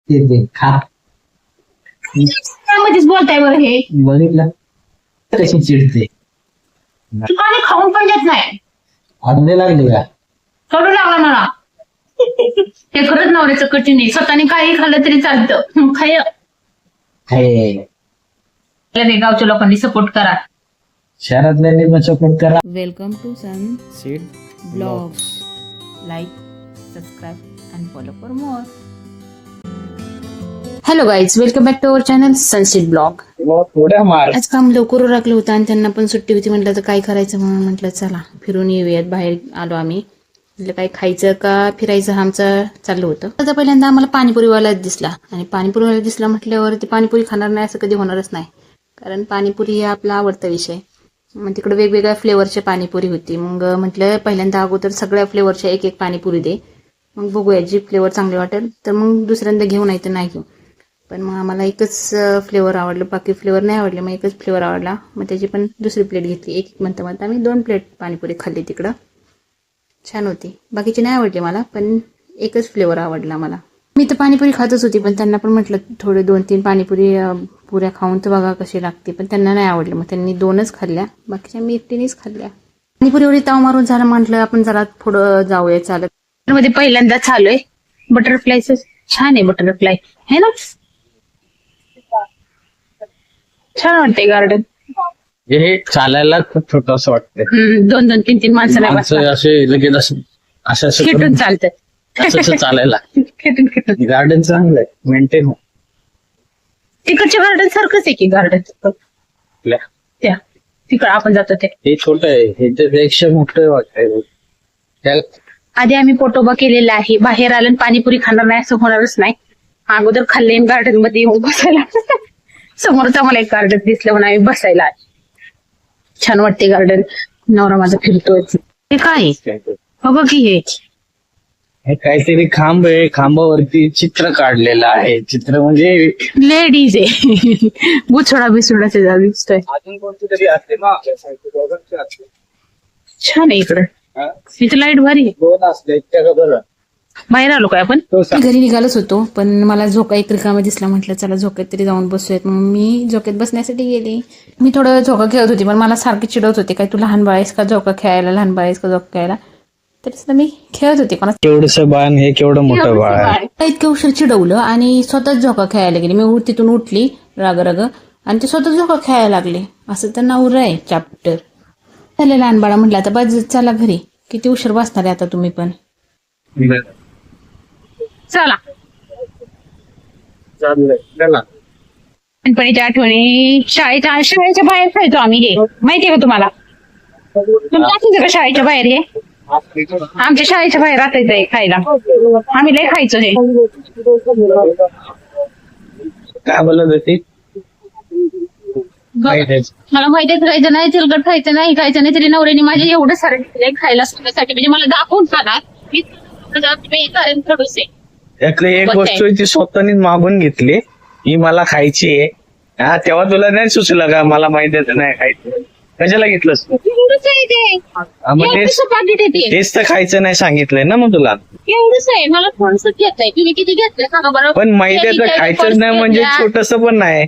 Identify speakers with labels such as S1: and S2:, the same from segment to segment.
S1: ते खा.
S2: त्यामध्येच बोलताय बरं हे.
S1: बघितलं कशी चिडते.
S2: तू काही खाऊन पण देत नाही.
S1: अंडे लागले का?
S2: कडू लागला मला. ते खरंच नवऱ्याचं कठीण आहे. स्वतःने काही खाल्लं तरी चालतं. खाय गावच्या लोकांनी सपोर्ट करा.
S1: शहरातल्यांनी पण सपोर्ट करा.
S3: Welcome to sun
S1: seed
S3: blogs. Like, subscribe and follow for more. Hello guys, welcome back to our channel sun seed blog.
S1: थोड्या मार.
S3: आज काम लवकर उरकलं होतं आणि त्यांना पण सुट्टी होती. म्हटलं तर काय करायचं म्हणून म्हटलं चला फिरून येऊयात. बाहेर आलो आम्ही. म्हटलं काय खायचं का फिरायचं हा आमचं चाललं होतं. आता पहिल्यांदा आम्हाला पाणीपुरीवाला दिसला आणि पाणीपुरीवाला दिसला म्हटल्यावर ते पाणीपुरी खाणार नाही असं कधी होणारच नाही, कारण पाणीपुरी हे आपला आवडता विषय. मग तिकडे वेगवेगळ्या फ्लेवरची पाणीपुरी होती. मग म्हटलं पहिल्यांदा अगोदर सगळ्या फ्लेवरच्या एक एक पाणीपुरी दे, मग बघूया जी फ्लेवर चांगले वाटेल तर मग दुसऱ्यांदा घेऊ, नाही तर नाही घेऊ. पण मग आम्हाला एकच फ्लेवर आवडलं, बाकी फ्लेवर नाही आवडले. मग एकच फ्लेवर आवडला, मग त्याची पण दुसरी प्लेट घेतली. एक म्हणता म्हणता आम्ही 2 प्लेट पाणीपुरी खाल्ली तिकडं. छान होती. बाकीची नाही आवडली मला, पण एकच फ्लेवर आवडला मला. मी तर पाणीपुरी खातच होती, पण त्यांना पण म्हटलं थोडे 2-3 पाणीपुरी पुऱ्या खाऊन तर बघा कशी लागते, पण त्यांना नाही आवडलं. मग त्यांनी 2च खाल्ल्या, बाकीच्या मी एकटीनेच खाल्ल्या. पाणीपुरीवर ताव मारून झालं. म्हटलं आपण जरा पुढं जाऊया चालत.
S2: मध्ये पहिल्यांदा चालू आहे. बटरफ्लायचं छान आहे. बटरफ्लाय है ना, छान वाटते गार्डन.
S1: हे चालायला खूप छोटं असं वाटतंय.
S2: 2-2, 3-3 माणसं नाही बसतात.
S1: असे लगेच असं
S2: खेटून चालतात.
S1: असं चालायला.
S2: खेटून
S1: गार्डन चांगलं आहे, मेंटेन.
S2: तिकडच्या गार्डन सारखंच आहे की गार्डन त्या तिकडं आपण जातो ते.
S1: हे छोटं आहे, हे त्यापेक्षा मोठं वाटतंय.
S2: आधी आम्ही पोटोबा केलेला आहे. बाहेर आलं पाणीपुरी खाणार नाही असं होणारच नाही. अगोदर खाल्ले गार्डन मध्ये येऊन बसायला. समोरच आम्हाला एक गार्डन दिसलं म्हणून आम्ही बसायला. छान वाटते गार्डन. नवरा माझा फिरतोय. हे काय बघा की
S1: हे काहीतरी खांब आहे, खांबावरती चित्र काढलेलं आहे. चित्र म्हणजे
S2: लेडीज आहे. बुचडा बिसुडाचे दिसतोय.
S1: अजून कोणती तरी असते ना.
S2: छान आहे इकडं. इथं लाईट भारी आहे.
S1: 2 असले इतक्या बरं.
S2: बाहेर आलो काय आपण.
S3: घरी निघालोच होतो, पण मला झोका एक रिकामा दिसला. म्हटलं चला झोक्यात तरी जाऊन बसूयात. मग मी झोक्यात बसण्यासाठी गेले. मी थोडं झोका खेळत होती, पण मला सारखी चिडवत होते, काय तू लहान बाळ आहेस का झोका खेळायला, लहान बाळ आहेस का झोका खेळायला. तरी सुद्धा मी खेळत होते. कोणा
S1: केवढंसं बाण हे केवढं मोठं बाळ आहे.
S3: इतकं उशीर चिडवलं आणि स्वतःच झोका खेळायला गेले. मी तिथून उठली राग आणि ते स्वतः झोका खेळायला लागले. असं तर नवरा आहे चॅप्टर. झालं लहान बाळा. म्हटलं आता बस चला घरी. किती उशीर बसणार आहे आता तुम्ही पण.
S2: चला.
S1: चाललंय
S2: लहानपणीच्या आठवणी. शाळेच्या बाहेर खायचो आम्ही. हे माहितीये का तुम्हाला. तुमच्या असायचं का शाळेच्या बाहेर. हे आमच्या शाळेच्या बाहेर असायचं हे खायला. आम्ही लय खायचो हे.
S1: काय बोलत होती.
S2: मला माहितीच खायचं नाही, चिलकट खायचं नाही, खायचं नाही. तरी नवऱ्याने माझे एवढं सारं खायला सांगण्यासाठी, म्हणजे मला दाखवून खाणार. मी कारण खडूस आहे.
S1: यातली एक वस्तू ती स्वतःने मागून घेतली, ही मला खायची आहे. हा, तेव्हा तुला नाही सुचलं का मला माहिती नाही खायचं. कशाला घेतलंस. तेच तर खायचं नाही सांगितलंय ना मग तुला.
S2: एवढंच आहे. मला थोडंसं घेतलंय. तुम्ही किती घेतलंय सांगा बरं.
S1: पण माहिती खायचंच नाही म्हणजे छोटस पण नाही.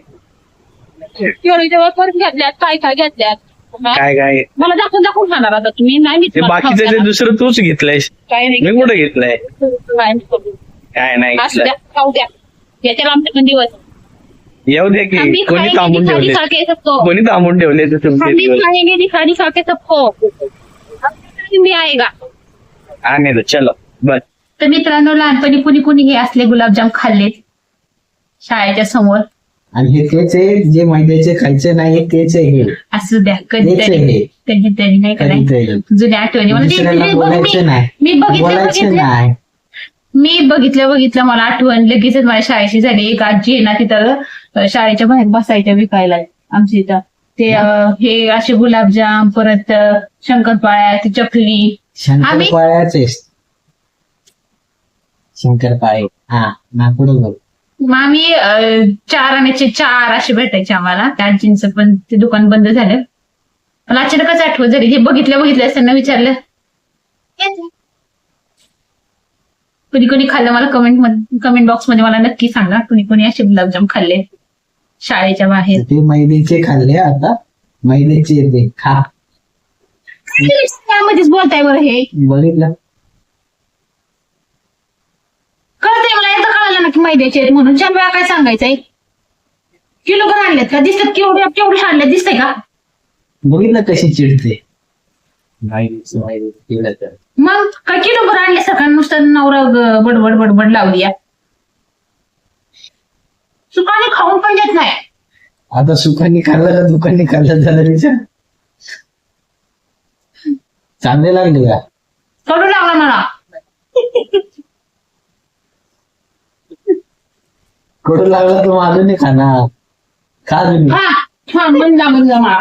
S2: तेव्हा परत घेतल्यात काय घेतल्यात.
S1: काय
S2: मला दाखवून खाणार आता तुम्ही. नाही
S1: ते बाकीचं ते दुसरं तूच घेतलंयस.
S2: काय नाही
S1: मी कुठं घेतलंय. काय नाही
S2: असू द्या, खाऊ द्या. याच्याला आमचे पण दिवस
S1: येऊ दे की. कोणी थांबून ठेवले, कोणी थांबून ठेवले
S2: दिखाने खाके सबको मी आएगा.
S1: आने दो चलो बस.
S2: तर मित्रांनो, लहानपणी कुणी हे असले गुलाबजाम खाल्लेत शाळेच्या समोर.
S1: आणि हे तेच आहे जे मैद्याचे खायचे नाही, तेच आहे हे.
S2: असू द्या. कधीतरी नाही करायचं. जुन्या आठवणी मी बघितलं मला आठवण लगेचच माझ्या शाळेशी झाली. एक आजी आहे ना, तिथं शाळेच्या बाहेर बसायच्या विकायला आमच्या इथं. ते हे असे गुलाबजाम, परत शंकरपाळ्या, ती चकली.
S1: शंकरपाळे हा नागपूर.
S2: मग आम्ही 4 आण्याचे 4 असे भेटायचे आम्हाला. त्या आजींचं पण ते दुकान बंद झालं. मला अचानकच आठवण झाली. हे बघितलं त्यांना विचारलं कधी कोणी खाल्लं मला कमेंट बॉक्स मध्ये मला नक्की सांगा, कोणी असे गुलाबजाम खाल्ले शाळेच्या बाहेर.
S1: ते मैद्याचे खाल्ले, आता मैद्याचे येते खा.
S2: त्यामध्येच बोलताय बरं हे.
S1: बघितलं
S2: कळतंय मला, एकदा कळालं ना की मैद्याचे आहेत म्हणून. 4 वेळा काय सांगायचंय? किलोभर आणलेत का? दिसतात केवढे आणले दिसतंय का?
S1: बघितलं कशी चिडते.
S2: मग काय किलोभर आणले सकाळ नुसतं नवरा बडबड बडबड लावली. सुकाने खाऊन पण देत नाही.
S1: आता सुखाने खाल्लं का दुखाने खाल्लं झालं विचार. चांगले लागले का?
S2: कडू लागला मला.
S1: कडू लागला तर माझं नाही खाणार. खा तुम्ही.
S2: हा म्हणला मला.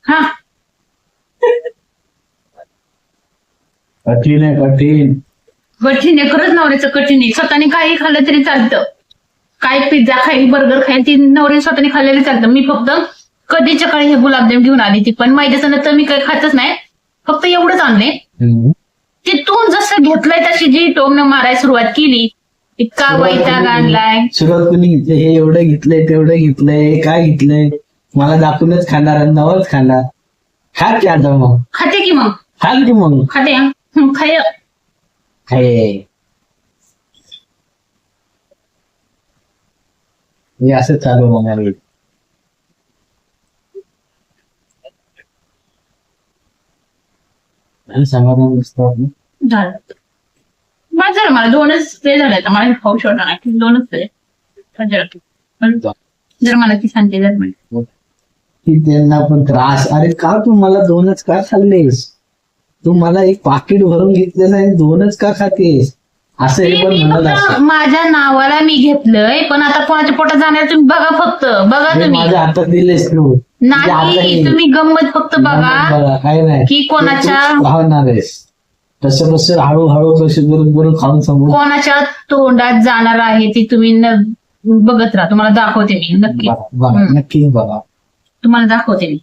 S2: हा
S1: कठीण आहे कठीण.
S2: कठीण आहे खरंच, नवऱ्याचं कठीण आहे. स्वतःने काही खाल्लं तरी चालतं. काय पिझ्झा खाईल, बर्गर खाईल, ती नवऱ्याने स्वतःने खाल्लेलं चालतं. मी फक्त कधीच्या काळी हे गुलाबजाम घेऊन आली ती, पण मैद्याचं नंतर मी काही खातच नाही. फक्त एवढंच आणले. तिथून जसं घेतलंय तशी जी टोमनं मारायला सुरुवात केली, इतका वैताग आणलाय.
S1: सुरुवात कुणी घेतली? हे एवढं घेतलंय तेवढं घेतलंय, काय घेतलंय मला दाखवूनच खाणार आणि नवच खाणार. खा की आता मग.
S2: खाते की मग.
S1: खाल की मग.
S2: खाते खाय.
S1: हे असं चालू होणार. समाधान दिसतं.
S2: झालं माझं झालं. मला 2च ते झाले. मला खाऊ शकणार नाही. 2च ते जर मला ती सांगते जर म्हणजे
S1: की त्यांना पण त्रास. अरे का तू मला 2च का खाल्लेस? तू मला एक पाकिट भरून घेतलेस आणि 2च का खातेस? असं हे पण म्हणत असं.
S2: माझ्या नावाला मी घेतलंय, पण आता कोणाच्या पोटात जाणार तुम्ही बघा. फक्त बघा तुम्ही.
S1: माझ्या हातात दिलेस तू
S2: नाही, तुम्ही गंमत फक्त बघा
S1: काय नाही
S2: की कोणाच्या
S1: खाणार आहेस. तसं कसं हळूहळू कसं बरोबर खाऊन समोर
S2: कोणाच्या तोंडात जाणार आहे ती तुम्ही बघत राहा. तुम्हाला दाखवते मी नक्की.
S1: नक्की बघा,
S2: तुम्हाला दाखवते मी.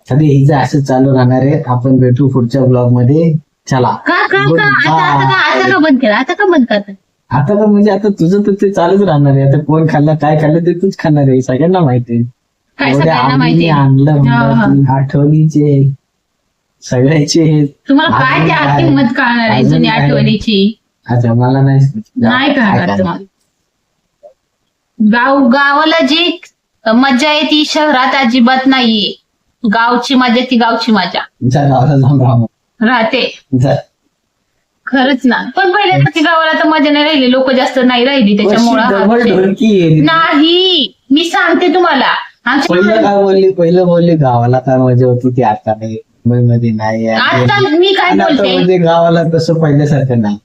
S1: सगळे हिचं असं चालू राहणार आहे. आपण भेटू पुढच्या ब्लॉग मध्ये. चला.
S2: का आता का बंद केलं? आता का बंद करता?
S1: आता का म्हणजे आता तुझं तर ते चालूच राहणार आहे. आता कोण खाल्लं काय खाल्लं ते तूच खाणार आहे. सगळ्यांना माहिती आहे.
S2: काय सगळ्यांना माहिती आहे?
S1: आणलं आठवणीचे सगळ्याचे.
S2: तुम्हाला काय त्या किंमत कळणार आहे जुन्या आठवणीची?
S1: अच्छा मला
S2: नाही कळणार तुम्हाला. गावाला जी मजा आहे ती शहरात अजिबात नाहीये. गावची मजा ती गावची मजा राहते. खरंच ना. पण पहिल्या गावाला तर मजा नाही राहिली. लोक जास्त नाही राहिली त्याच्यामुळं. नाही मी सांगते तुम्हाला.
S1: पहिलं काय बोलली? पहिलं बोलली गावाला काय मजा होती ती आता नाही. मुंबईमध्ये नाही.
S2: आता मी काय बोलते,
S1: गावाला तसं पहिल्यासारखं नाही.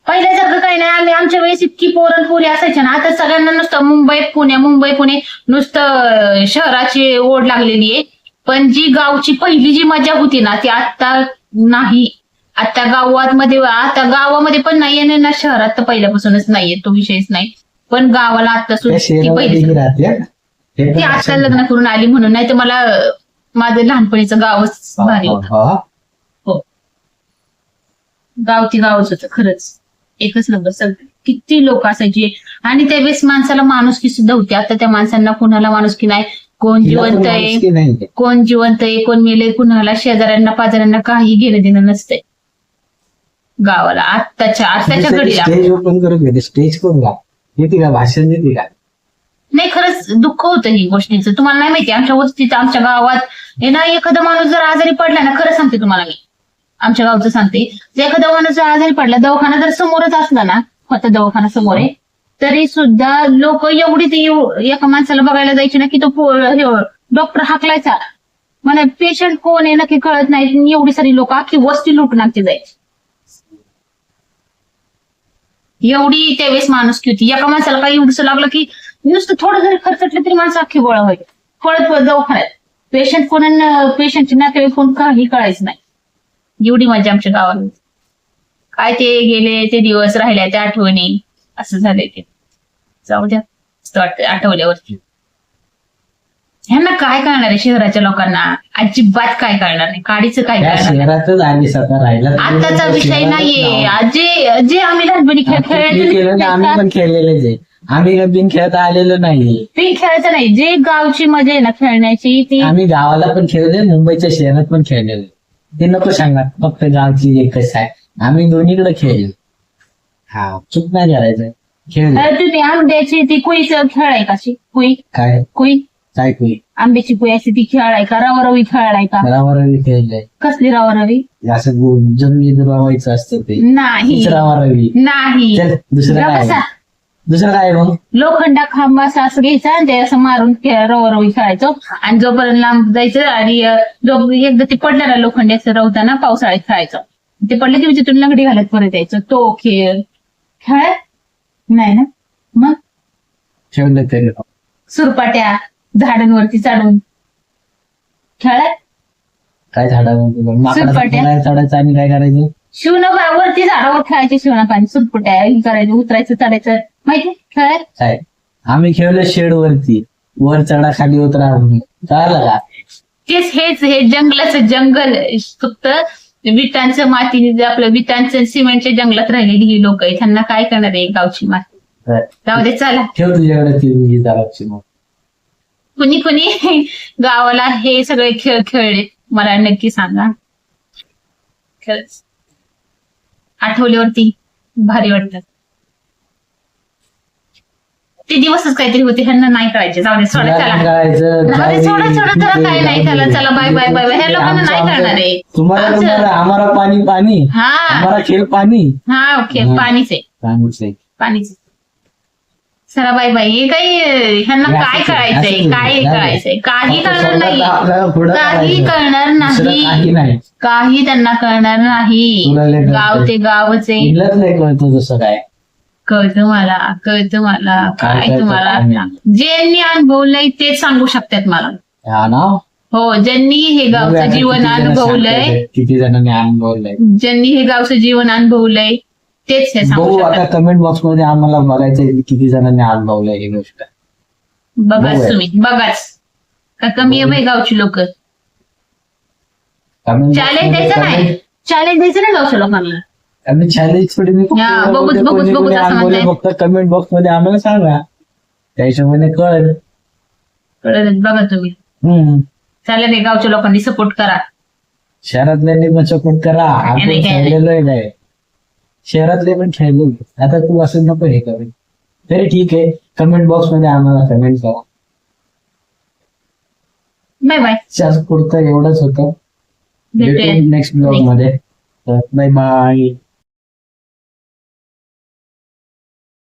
S2: पहिल्यासारखं काही नाही. आम्ही आमच्या वेळेस इतकी पोरी असायच्या ना. आता सगळ्यांना नुसतं मुंबई पुणे नुसतं शहराची ओढ लागलेली आहे. पण जी गावची पहिली जी मजा होती ना ती आता नाही. आता गावामध्ये पण नाहीये ना शहरात तर पहिल्यापासूनच नाहीये. तो विषयच नाही. पण गावाला आता सुद्धा ती आता लग्न करून आली म्हणून. नाही तर मला माझं लहानपणीचं गावच भारी होतं. हो, गाव ती गावच होतं खरंच. एकच नंबर. सगळं किती लोक असायचे आणि त्यावेळेस माणसाला माणुसकी सुद्धा होती. आता त्या माणसांना कुणाला माणुसकी नाही. कोण जिवंत आहे कोण मेले, कुणाला शेजाऱ्यांना पाजाऱ्यांना काही घेणं देणं नसतंय गावाला आत्ताच्या घडीला.
S1: स्टेज करून येते का? भाषण देते का?
S2: नाही खरंच दुःख होतं ही गोष्टीचं. तुम्हाला नाही माहिती आमच्या वस्तीत आमच्या गावात हे ना एखादा माणूस जर आजारी पडला ना, खरं सांगते तुम्हाला मी आमच्या गावचं सांगते, जर एखादा माणूस जर आजारी पडला, दवाखाना जर समोरच असला ना, होता दवाखाना समोर आहे, तरी सुद्धा लोक एवढी ते एका माणसाला बघायला जायचे ना की तो डॉक्टर हाकलायचा. मला पेशंट कोण आहे नक्की कळत नाही. एवढी सारी लोक अख्खी वस्ती लुटून आमची जायची. एवढी त्यावेळेस माणुसकी होती. एका माणसाला काही एवढंच लागलं की नुसतं थोडं जरी खर्चटलं तरी माणसं अख्खी गोळा व्हायची. पळत दवाखान्यात. पेशंटची नातेवाईक कोण काही कळायचं नाही. एवढी मजा आमच्या गावाला. काय ते गेले ते दिवस राहिल्या त्या आठवणी. असं झालंय ते. जाऊ द्या वाटतं आठवल्यावरती. ह्यांना काय कळणार आहे शहराच्या लोकांना? अजिबात काय कळणार नाही. काडीचं काय
S1: त्या
S2: कळणार?
S1: शहरातच आली स्वतः राहिला
S2: आताचा विषय नाहीये. जे आम्ही लहानपणी
S1: केलं ना, आम्ही पण खेळलेलेच आहे. आम्ही काय बिन खेळता आलेलो नाही.
S2: ते खेळायचं नाही. जे गावची मजा आहे ना खेळण्याची ती
S1: आम्ही गावाला पण खेळले, मुंबईच्या शहरात पण खेळलेले. ते नको सांगा फक्त गावची एकच आहे. आम्ही दोन्हीकडे खेळले. हा, चूक नाही करायचं, खेळले.
S2: तुम्ही आंब्याची ती कुईच खेळाय कशी? कुई
S1: काय
S2: कुई
S1: काय कुई
S2: आंब्याची कुई असते ती खेळाय का? रवारवी खेळाय का?
S1: रावारवी खेळलंय.
S2: कसली रवारवी?
S1: असं जमिनीत रवायचं असतं ते.
S2: नाही
S1: तीच रावारवी.
S2: नाही.
S1: चल दुसरं काय
S2: कसा?
S1: आहे? दुसरं काय आहे मग?
S2: लोखंडा खांब असं घ्यायचा आणि ते असं मारून रवरवी खेळायचो. आणि जोपर्यंत लांब जायचं आणि जो एकदा ते पडलं ना लोखंडी असं रवताना पावसाळ्यात खेळायचं. ते पडलं की तिथून लंगडी घालत परत यायचं. तो खेळ नाही ना? मग
S1: खेळलं तरी
S2: सुरपाट्या झाडांवरती चढून खेळाय.
S1: काय झाडावर
S2: सुरपाट्या.
S1: चढायचं आणि काय करायचं?
S2: वरती झाडावर खेळायचे शिवणापाणी सुरपाट्या हे करायचं, उतरायचं चढायचं माहिती खेळाय.
S1: काय आम्ही खेळलो शेड वरती, वर चढा खाली उतरा कळलं का?
S2: हेच हे जंगलाचं जंगल फक्त विटांचं माती आपलं विटांचं सिमेंटच्या जंगलात राहिलेली ही लोक आहेत. त्यांना काय करणार आहे गावची माती? जाऊ दे चला.
S1: ठेव तुझ्याकडे ती दाराची मग.
S2: कुणी गावाला हे सगळे खेळ खेळले मला नक्की सांगा. खरंच आठवल्यावरती भारी वाटतात. ते दिवसच काहीतरी होते. ह्यांना नाही कळायचे. जाऊ दे सोडा चला. जाऊ दे सोडा त्याला काय नाही. त्याला चला बाय बाय बाय बाय. ह्या लोकांना नाही कळणार आहे.
S1: तुम्हाला आम्हाला पाणी पाणी
S2: हा
S1: आम्हाला खेळ पाणी.
S2: हा ओके पाणीच आहे पाणीच. चला बाय बाय. हे काही ह्यांना काय कळायचंय? काय कळायचंय? काही कळणार नाही. काही कळणार नाही. काही त्यांना कळणार नाही. गाव ते गावच आहे.
S1: नाही कळतो जसं काय.
S2: कळतं मला काय तुम्हाला ज्यांनी अनुभवलंय तेच सांगू शकतात मला.
S1: हा ना.
S2: हो ज्यांनी हे गावचं जीवन अनुभवलंय,
S1: किती जणांनी अनुभवलंय,
S2: ज्यांनी हे गावचं जीवन अनुभवलंय तेच हे सांगू
S1: बघू आता
S2: शकतात.
S1: कमेंट बॉक्स मध्ये आम्हाला बघायचं किती जणांनी अनुभवलंय ही गोष्ट.
S2: बघाच तुम्ही बघाच का कमी आहे बाई गावची लोक. चॅलेंज द्यायचं नाही. चॅलेंज द्यायचं नाही गावच्या लोकांना.
S1: आम्ही चॅलेंज थोडी
S2: हा, बघूच असं म्हणताय.
S1: फक्त कमेंट बॉक्स मध्ये आम्हाला सांगा, त्या हिशोबाने कळेल.
S2: कळलं बघा तुम्ही. चालेल रे गावच्या लोकांनी सपोर्ट करा.
S1: शहरातल्यांनी पण सपोर्ट करा. आपण
S2: नाही, नाही.
S1: खेळलेलो आहे काय, शहरातले पण खेळलो. आता तू असं नको हे करेल तरी ठीक आहे. कमेंट बॉक्स मध्ये आम्हाला कमेंट करा.
S2: Bye bye.
S1: पुरतं एवढंच होतं.
S2: भेटूया
S1: नेक्स्ट ब्लॉग मध्ये. Bye bye.